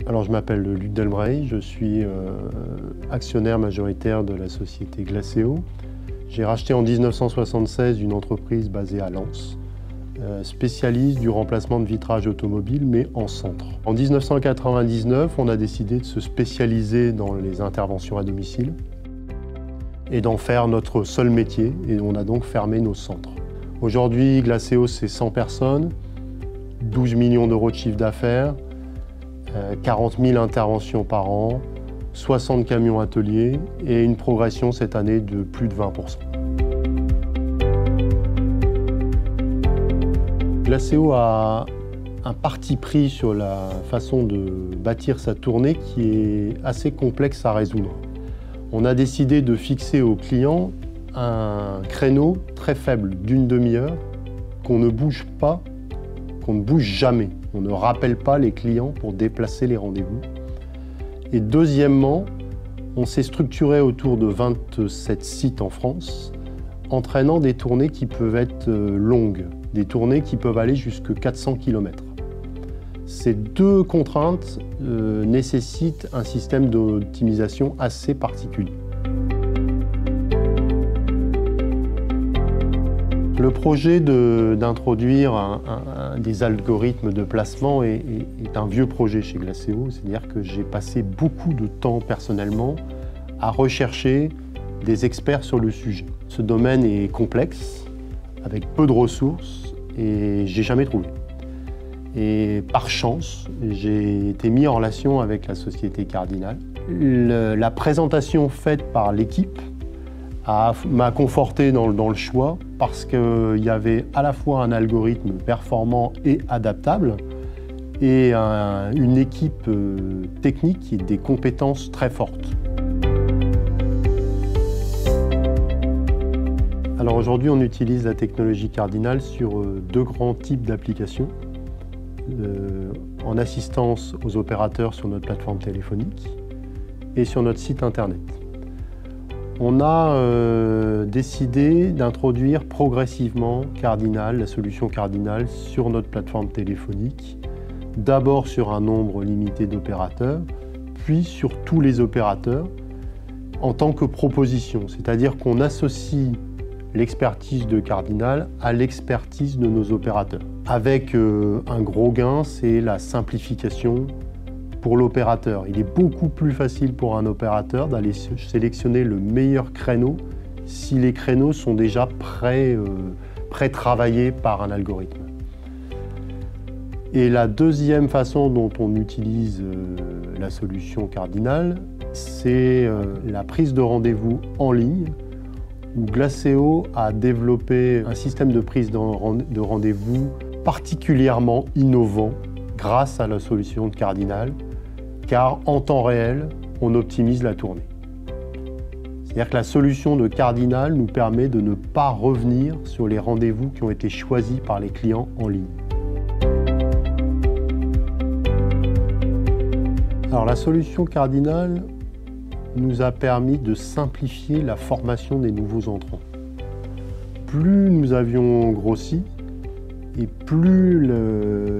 Alors je m'appelle Luc Delbray, je suis actionnaire majoritaire de la société Glacéo. J'ai racheté en 1976 une entreprise basée à Lens, spécialiste du remplacement de vitrage automobile, mais en centre. En 1999, on a décidé de se spécialiser dans les interventions à domicile et d'en faire notre seul métier, et on a donc fermé nos centres. Aujourd'hui, Glacéo, c'est 100 personnes, 12 millions d'euros de chiffre d'affaires, 40 000 interventions par an, 60 camions ateliers et une progression cette année de plus de 20%. Glacéo a un parti pris sur la façon de bâtir sa tournée qui est assez complexe à résoudre. On a décidé de fixer aux clients un créneau très faible d'une demi-heure qu'on ne bouge pas, qu'on ne bouge jamais. On ne rappelle pas les clients pour déplacer les rendez-vous. Et deuxièmement, on s'est structuré autour de 27 sites en France, entraînant des tournées qui peuvent être longues, des tournées qui peuvent aller jusqu'à 400 km. Ces deux contraintes nécessitent un système d'optimisation assez particulier. Le projet d'introduire des algorithmes de placement est un vieux projet chez Glacéo, c'est-à-dire que j'ai passé beaucoup de temps personnellement à rechercher des experts sur le sujet. Ce domaine est complexe, avec peu de ressources, et j'ai jamais trouvé. Et par chance, j'ai été mis en relation avec la société Cardinal. La présentation faite par l'équipe m'a conforté dans le choix parce qu'il y avait à la fois un algorithme performant et adaptable et une équipe technique et des compétences très fortes. Alors aujourd'hui, on utilise la technologie Cardinal sur deux grands types d'applications. En assistance aux opérateurs sur notre plateforme téléphonique et sur notre site internet. On a décidé d'introduire progressivement Cardinal, la solution Cardinal, sur notre plateforme téléphonique, d'abord sur un nombre limité d'opérateurs, puis sur tous les opérateurs en tant que proposition, c'est-à-dire qu'on associe l'expertise de Cardinal à l'expertise de nos opérateurs. Avec un gros gain, c'est la simplification pour l'opérateur. Il est beaucoup plus facile pour un opérateur d'aller sélectionner le meilleur créneau si les créneaux sont déjà pré-travaillés par un algorithme. Et la deuxième façon dont on utilise la solution Cardinal, c'est la prise de rendez-vous en ligne, où Glacéo a développé un système de prise de rendez-vous particulièrement innovant grâce à la solution de Cardinal, car en temps réel, on optimise la tournée. C'est-à-dire que la solution de Cardinal nous permet de ne pas revenir sur les rendez-vous qui ont été choisis par les clients en ligne. Alors la solution Cardinal nous a permis de simplifier la formation des nouveaux entrants. Plus nous avions grossi, et plus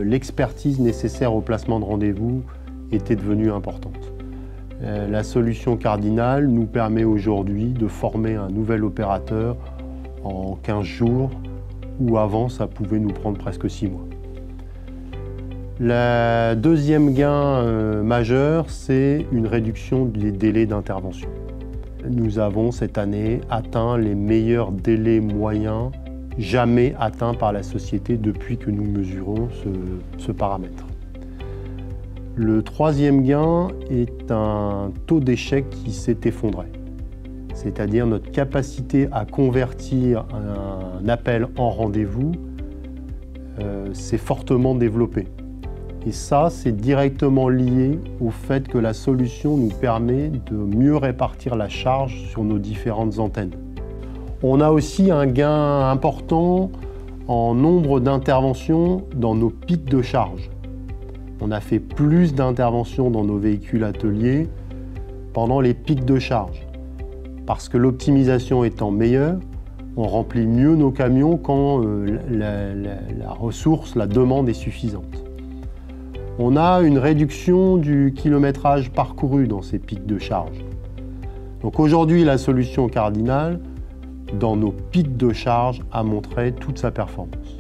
l'expertise nécessaire au placement de rendez-vous était devenue importante. La solution Cardinal nous permet aujourd'hui de former un nouvel opérateur en 15 jours, où avant ça pouvait nous prendre presque 6 mois. Le deuxième gain majeur, c'est une réduction des délais d'intervention. Nous avons cette année atteint les meilleurs délais moyens jamais atteints par la société depuis que nous mesurons ce paramètre. Le troisième gain est un taux d'échec qui s'est effondré, c'est-à-dire notre capacité à convertir un appel en rendez-vous s'est fortement développée. Et ça, c'est directement lié au fait que la solution nous permet de mieux répartir la charge sur nos différentes antennes. On a aussi un gain important en nombre d'interventions dans nos pics de charge. On a fait plus d'interventions dans nos véhicules ateliers pendant les pics de charge. Parce que l'optimisation étant meilleure, on remplit mieux nos camions quand la ressource, la demande est suffisante. on a une réduction du kilométrage parcouru dans ces pics de charge. Donc aujourd'hui, la solution cardinale, dans nos pics de charge, a montré toute sa performance.